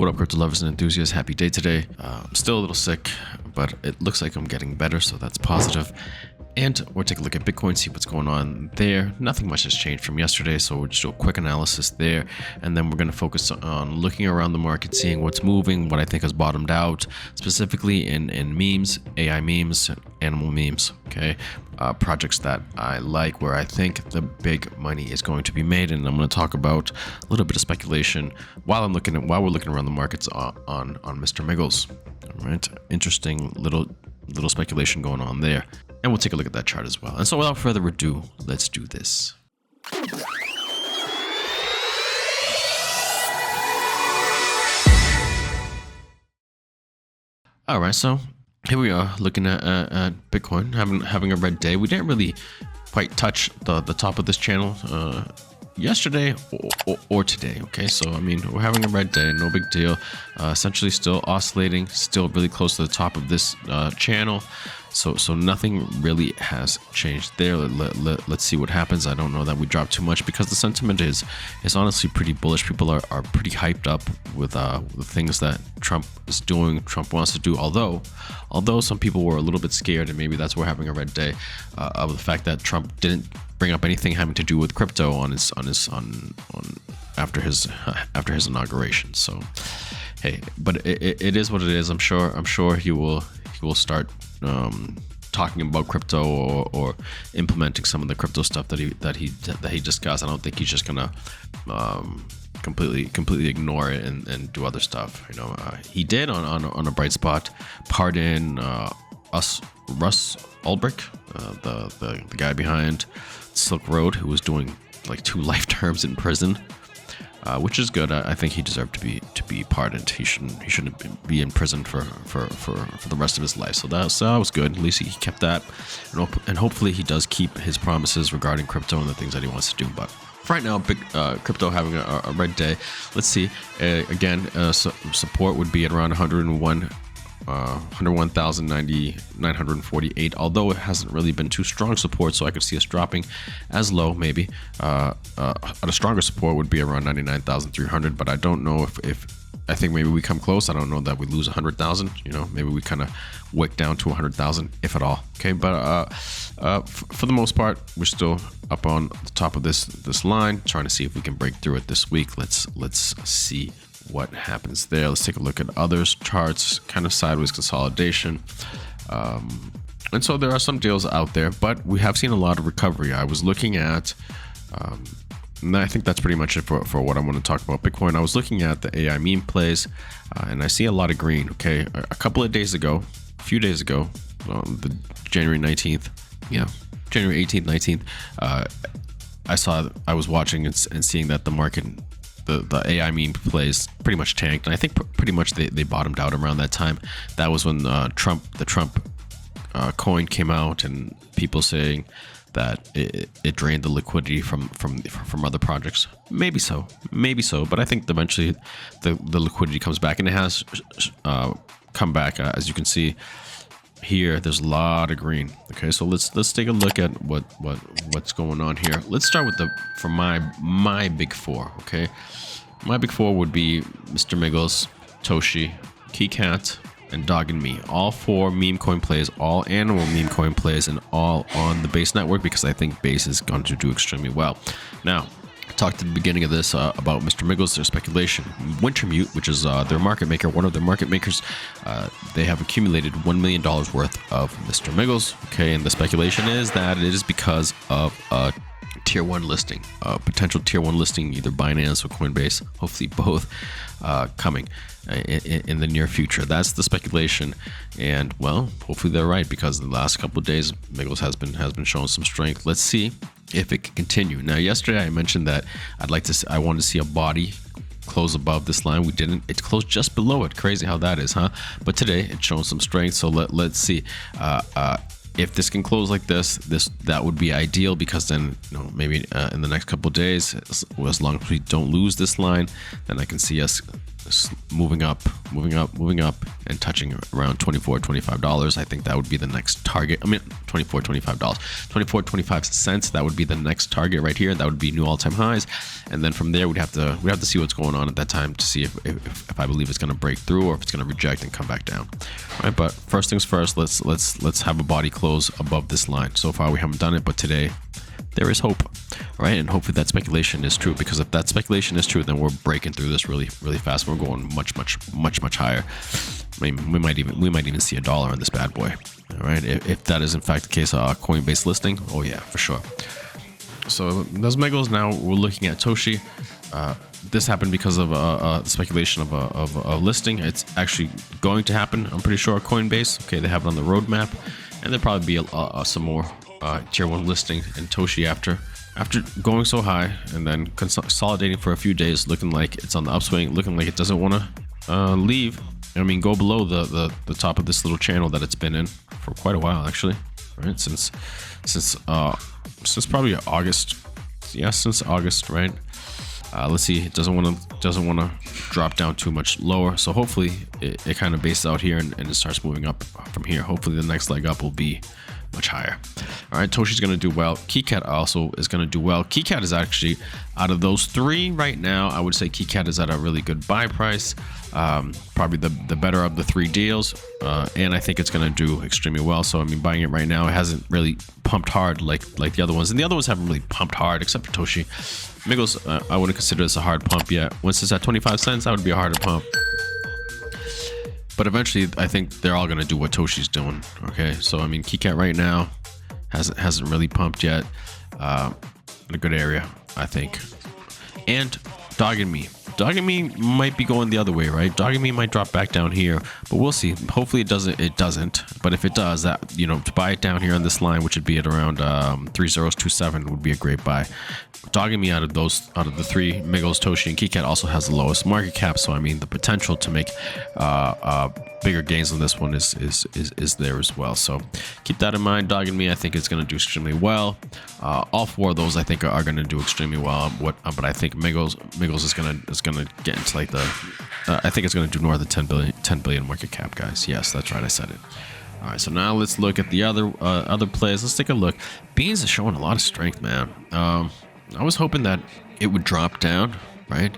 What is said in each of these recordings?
What up, crypto lovers and enthusiasts? Happy day today. I'm still a little sick, but it looks like I'm getting better, so that's positive. And we'll take a look at Bitcoin, see what's going on there. Nothing much has changed from yesterday, so we'll just do a quick analysis there. And then we're going to focus on looking around the market, seeing what's moving, what I think has bottomed out, specifically in memes, AI memes, animal memes, okay? Projects that I like, where I think the big money is going to be made. And I'm going to talk about a little bit of speculation while we're looking around the markets on Mr. Miggles. All right, interesting little speculation going on there. And we'll take a look at that chart as well. And so without further ado, let's do this. All right, so here we are looking at Bitcoin, having a red day. We didn't really quite touch the top of this channel yesterday or today. Okay, so I mean, we're having a red day, no big deal. Essentially still oscillating, still really close to the top of this channel. So nothing really has changed there. Let's see what happens. I don't know that we drop too much because the sentiment is honestly pretty bullish. People are pretty hyped up with the things that Trump is doing, Trump wants to do. Although some people were a little bit scared, and maybe that's why we're having a red day, of the fact that Trump didn't bring up anything having to do with crypto after his inauguration. So hey, but it is what it is. I'm sure he will start talking about crypto or implementing some of the crypto stuff that he discussed. I don't think he's just gonna completely ignore it and do other stuff. You know, he did on a bright spot pardon Russ Ulbricht, the guy behind Silk Road, who was doing like 2 life terms in prison. Which is good. I think he deserved to be pardoned. He shouldn't be in prison for the rest of his life. So that was good. At least he kept that, and hopefully he does keep his promises regarding crypto and the things that he wants to do. But for right now, big crypto having a red day. Let's see. Again, support would be at around 101,948, although it hasn't really been too strong support, so I could see us dropping as low maybe. At a stronger support would be around 99,300, but I don't know if I think maybe we come close. I don't know that we lose 100,000. You know, maybe we kind of wick down to 100,000, if at all. Okay, but for the most part, we're still up on the top of this line, trying to see if we can break through it this week. Let's see what happens there. Let's take a look at others charts, kind of sideways consolidation. And so there are some deals out there, but we have seen a lot of recovery. I was looking at, and I think that's pretty much it for what I want to talk about Bitcoin. I was looking at the AI meme plays, and I see a lot of green. Okay, a few days ago, the January 19th, January 18th, 19th, I was watching and seeing that the market, the AI meme plays pretty much tanked, and I think pretty much they bottomed out around that time. That was when the Trump coin came out, and people saying that it drained the liquidity from other projects. Maybe so, but I think eventually the liquidity comes back, and it has come back. As you can see here, there's a lot of green. Okay, so let's take a look at what's going on here. Let's start with for my big four. Okay, my big four would be Mr. Miggles, Toshi, KeyCat, and Dog and Me. All 4 meme coin plays, all animal meme coin plays, and all on the Base network, because I think Base is going to do extremely well. Now, I talked at the beginning of this about Mr. Miggles, their speculation. Wintermute, which is their market maker, one of their market makers, they have accumulated $1 million worth of Mr. Miggles. Okay, and the speculation is that it is because of a tier 1 listing, a potential tier 1 listing, either Binance or Coinbase, hopefully both, coming in the near future. That's the speculation, and well, hopefully they're right, because the last couple of days Miggles has been showing some strength. Let's see if it can continue. Now, yesterday I mentioned that I wanted to see a body close above this line. We didn't. It closed just below it. Crazy how that is, huh? But today it's showing some strength, so let's see. If this can close like this, that would be ideal, because then, maybe in the next couple of days, as long as we don't lose this line, then I can see us moving up, and touching around $24-25. I think that would be the next target. I mean, $24-25, 24-25 cents. That would be the next target right here. That would be new all-time highs, and then from there we'd have to see what's going on at that time to see if I believe it's going to break through or if it's going to reject and come back down. All right, but first things first, let's have a body close above this line. So far we haven't done it, but today there is hope, right? And hopefully that speculation is true, because if that speculation is true, then we're breaking through this really fast. We're going much higher. I mean, we might even see $1 on this bad boy. All right, if that is in fact the case, Coinbase listing, oh yeah, for sure. So those Miggles. Now we're looking at Toshi. This happened because of speculation of a listing. It's actually going to happen, I'm pretty sure. Coinbase, okay, they have it on the roadmap, and there'll probably be some more tier 1 listing in Toshi after going so high and then consolidating for a few days, looking like it's on the upswing, looking like it doesn't want to leave. I mean, go below the top of this little channel that it's been in for quite a while, actually, right? Since probably August. Yeah, since August, right? Let's see. It doesn't want to drop down too much lower. So hopefully it kind of bases out here and it starts moving up from here. Hopefully the next leg up will be much higher. All right, Toshi's going to do well. KeyCat also is going to do well. KeyCat is actually, out of those three right now, I would say KeyCat is at a really good buy price. Probably the better of the three deals, and I think it's going to do extremely well. So I mean, buying it right now, it hasn't really pumped hard like the other ones, and the other ones haven't really pumped hard except for Toshi. Miggles, I wouldn't consider this a hard pump yet. Once it's at 25 cents, that would be a harder pump. But eventually, I think they're all going to do what Toshi's doing. Okay, so I mean, KeyCat right now hasn't really pumped yet. In a good area, I think. And Dog and Me might be going the other way, right? Dog and Me might drop back down here, but we'll see. Hopefully it doesn't. But if it does, that, you know, to buy it down here on this line, which would be at around 3027, would be a great buy. Dog and Me out of the three, Miggles, Toshi, and KeyCat also has the lowest market cap. So I mean, the potential to make bigger gains on this one is there as well. So keep that in mind. Dog and Me, I think it's going to do extremely well. All four of those I think are going to do extremely well. But I think Miggles is gonna get into like the I think it's gonna do north of 10 billion market cap, guys. Yes, that's right, I said it. All right, so now let's look at the other plays. Let's take a look. Beans is showing a lot of strength, man. I was hoping that it would drop down, right?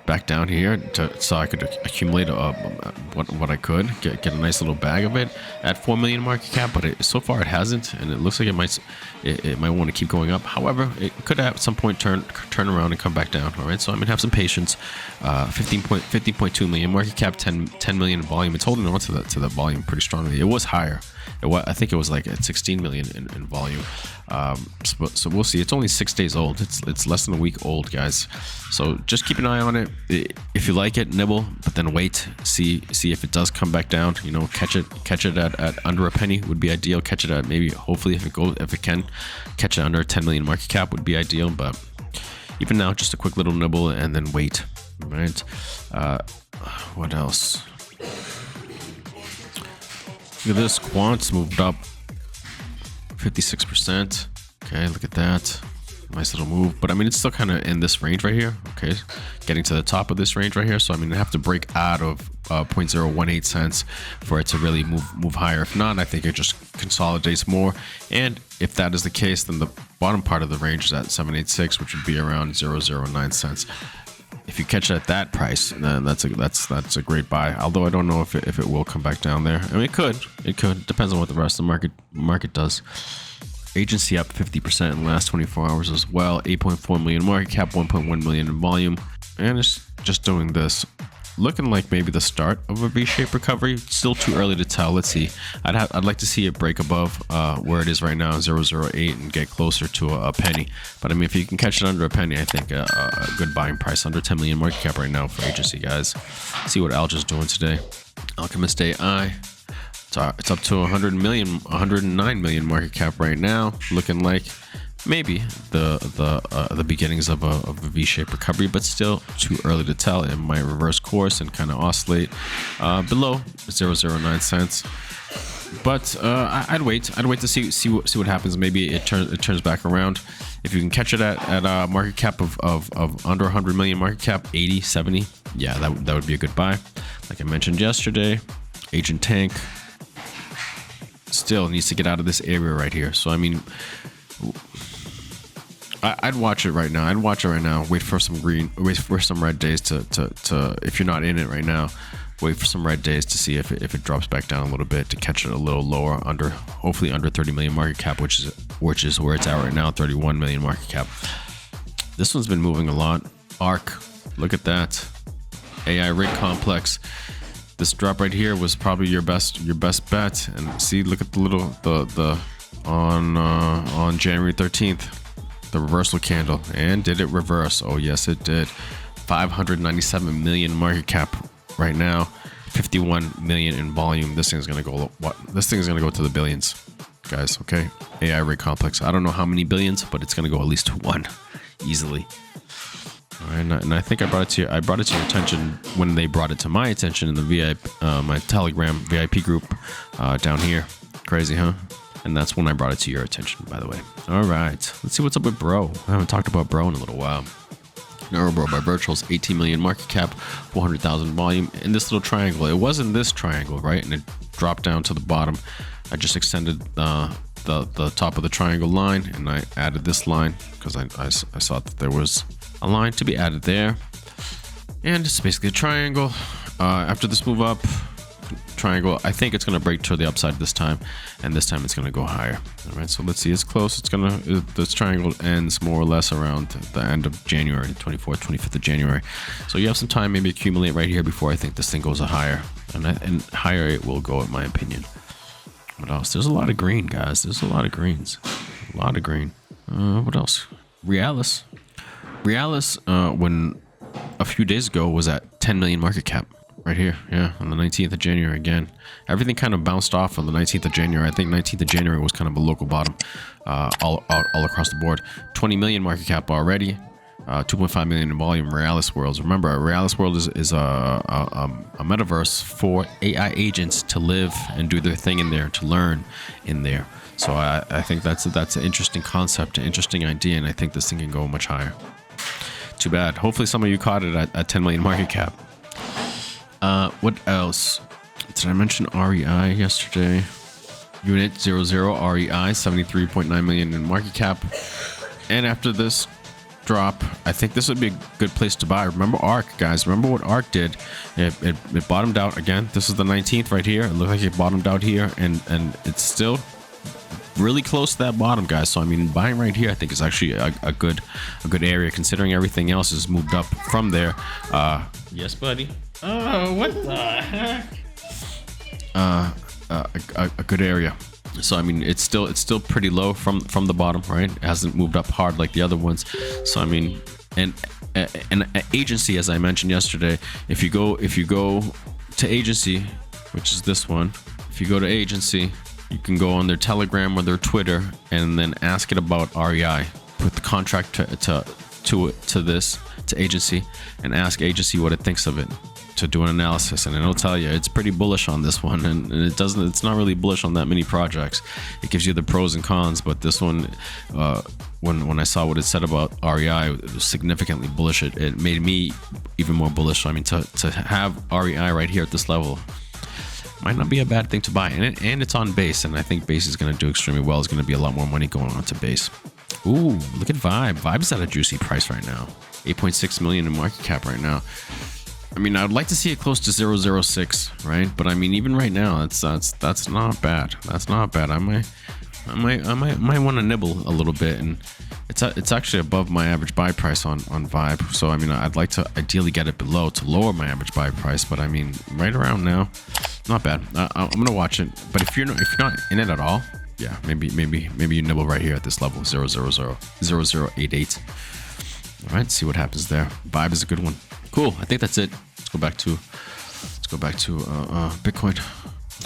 Back down here so I could accumulate what I could get a nice little bag of it at 4 million market cap, but so far it hasn't, and it looks like it might want to keep going up. However, it could at some point turn around and come back down. All right, so I'm gonna have some patience. 15.2 million market cap, 10 million in volume. It's holding on to that volume pretty strongly. It was higher. I think it was like at 16 million in volume. So we'll see. It's only 6 days old. It's less than a week old, guys. So just keep an eye on it. If you like it, nibble, but then wait, see if it does come back down. You know, catch it at under a penny would be ideal. Catch it at maybe, hopefully, if it can catch it under 10 million market cap would be ideal. But even now, just a quick little nibble and then wait. All right. What else? Look at this. Quants moved up 56%. Okay, look at that. Nice little move. But I mean, it's still kind of in this range right here. Okay, getting to the top of this range right here. So I mean, I have to break out of 0.018 cents for it to really move higher. If not, I think it just consolidates more. And if that is the case, then the bottom part of the range is at 786, which would be around 0.009 cents. If you catch it at that price, then that's a great buy. Although I don't know if it will come back down there. I mean, it could. Depends on what the rest of the market does. Agency up 50% in the last 24 hours as well. 8.4 million market cap, 1.1 million in volume, and it's just doing this. Looking like maybe the start of a V-shaped recovery. Still too early to tell. Let's see. I'd like to see it break above where it is right now, 0.008, and get closer to a penny. But I mean, if you can catch it under a penny, I think a good buying price. Under 10 million market cap right now for agency, guys. See what Alga's doing today. Alchemist AI. It's up to 109 million market cap right now. Looking like maybe the beginnings of a V-shaped recovery, but still too early to tell. It might reverse course and kind of oscillate below 0.09 cents. But I'd wait to see what happens. Maybe it turns back around. If you can catch it at a market cap of under 100 million market cap, 80, 70, yeah, that would be a good buy. Like I mentioned yesterday, Agent Tank still needs to get out of this area right here. So I mean, I'd watch it right now. Wait for some red days to if you're not in it right now, wait for some red days to see if it drops back down a little bit, to catch it a little lower, hopefully under 30 million market cap, which is where it's at right now, 31 million market cap. This one's been moving a lot. ARK, look at that. AI rig complex. This drop right here was probably your best bet. And see, look at the on January 13th, the reversal candle. And did it reverse? Oh yes, it did. 597 million market cap right now, 51 million in volume. This thing's gonna go This thing's gonna go to the billions, guys. Okay, AI rig complex. I don't know how many billions, but it's gonna go at least to one easily. All right, and I think I brought it to your attention when they brought it to my attention in the VIP, my Telegram VIP group down here. Crazy, huh? And that's when I brought it to your attention, by the way. All right, let's see what's up with Bro. I haven't talked about Bro in a little while. Neurobro by Virtuals, 18 million market cap, 400,000 volume in this little triangle. It wasn't this triangle, right? And it dropped down to the bottom. I just extended the top of the triangle line, and I added this line because I saw that there was a line to be added there. And it's basically a triangle. After this move up, triangle, I think it's going to break to the upside this time, and this time it's going to go higher. All right, so let's see. It's close. This triangle ends more or less around the end of January, 24th, 25th of January. So you have some time, maybe accumulate right here before I think this thing goes higher, and higher it will go, in my opinion. What else? There's a lot of green, guys. There's a lot of greens. A lot of green. What else? Realis, when a few days ago was at 10 million market cap. Right here, yeah, on the 19th of January again. Everything kind of bounced off on the 19th of January. I think 19th of January was kind of a local bottom all across the board. 20 million market cap already, 2.5 million in volume. Realis Worlds. Remember, Realis World is a metaverse for AI agents to live and do their thing in there, to learn in there. So I think that's an interesting concept, an interesting idea, and I think this thing can go much higher. Too bad. Hopefully some of you caught it at 10 million market cap. What else? Did I mention REI yesterday? Unit 00 REI, 73.9 million in market cap. And after this drop, I think this would be a good place to buy. Remember ARK, guys. Remember what ARK did. It bottomed out again. This is the 19th right here. It looked like it bottomed out here, and it's still really close to that bottom, guys. So I mean, buying right here I think is actually a good area, considering everything else has moved up from there. Yes, buddy. Oh, what the heck? A good area. So I mean, it's still pretty low from the bottom, right? It hasn't moved up hard like the other ones. So I mean, and an agency, as I mentioned yesterday, if you go to agency, which is this one, if you go to agency, you can go on their Telegram or their Twitter and then ask it about REI. Put the contract to agency and ask agency what it thinks of it, to do an analysis, and it'll tell you it's pretty bullish on this one, and it's not really bullish on that many projects. It gives you the pros and cons, but this one, when I saw what it said about REI, it was significantly bullish. It made me even more bullish. So, I mean, to have REI right here at this level might not be a bad thing to buy, and it's on base, and I think base is going to do extremely well. There's going to be a lot more money going on to base. Ooh, look at Vibe's at a juicy price right now, 8.6 million in market cap right now. I mean, I would like to see it close to 0.06, right? But I mean, even right now, that's not bad. That's not bad. I might want to nibble a little bit, and it's actually above my average buy price on Vibe. So I mean, I'd like to ideally get it below to lower my average buy price. But I mean, right around now, not bad. I'm gonna watch it. But if you're not in it at all, yeah, maybe you nibble right here at this level, 0.0088. All right, see what happens there. Vibe is a good one. Cool. I think that's it. Let's go back to Bitcoin.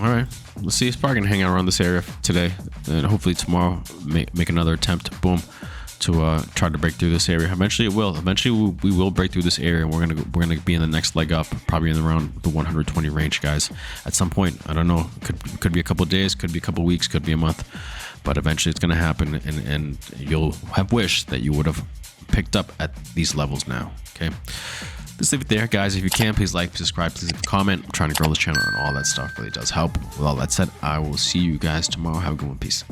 All right, let's see. It's probably gonna hang out around this area today, and hopefully tomorrow make another attempt. Boom, to try to break through this area. Eventually, it will. Eventually, we will break through this area, and we're gonna be in the next leg up, probably in around the 120 range, guys. At some point, I don't know. Could be a couple of days, could be a couple of weeks, could be a month, but eventually it's gonna happen, and you'll have wished that you would have picked up at these levels now. Okay. Let's leave it there, guys. If you can, please like, subscribe, please leave a comment. I'm trying to grow the channel, and all that stuff really does help. With all that said, I will see you guys tomorrow. Have a good one. Peace.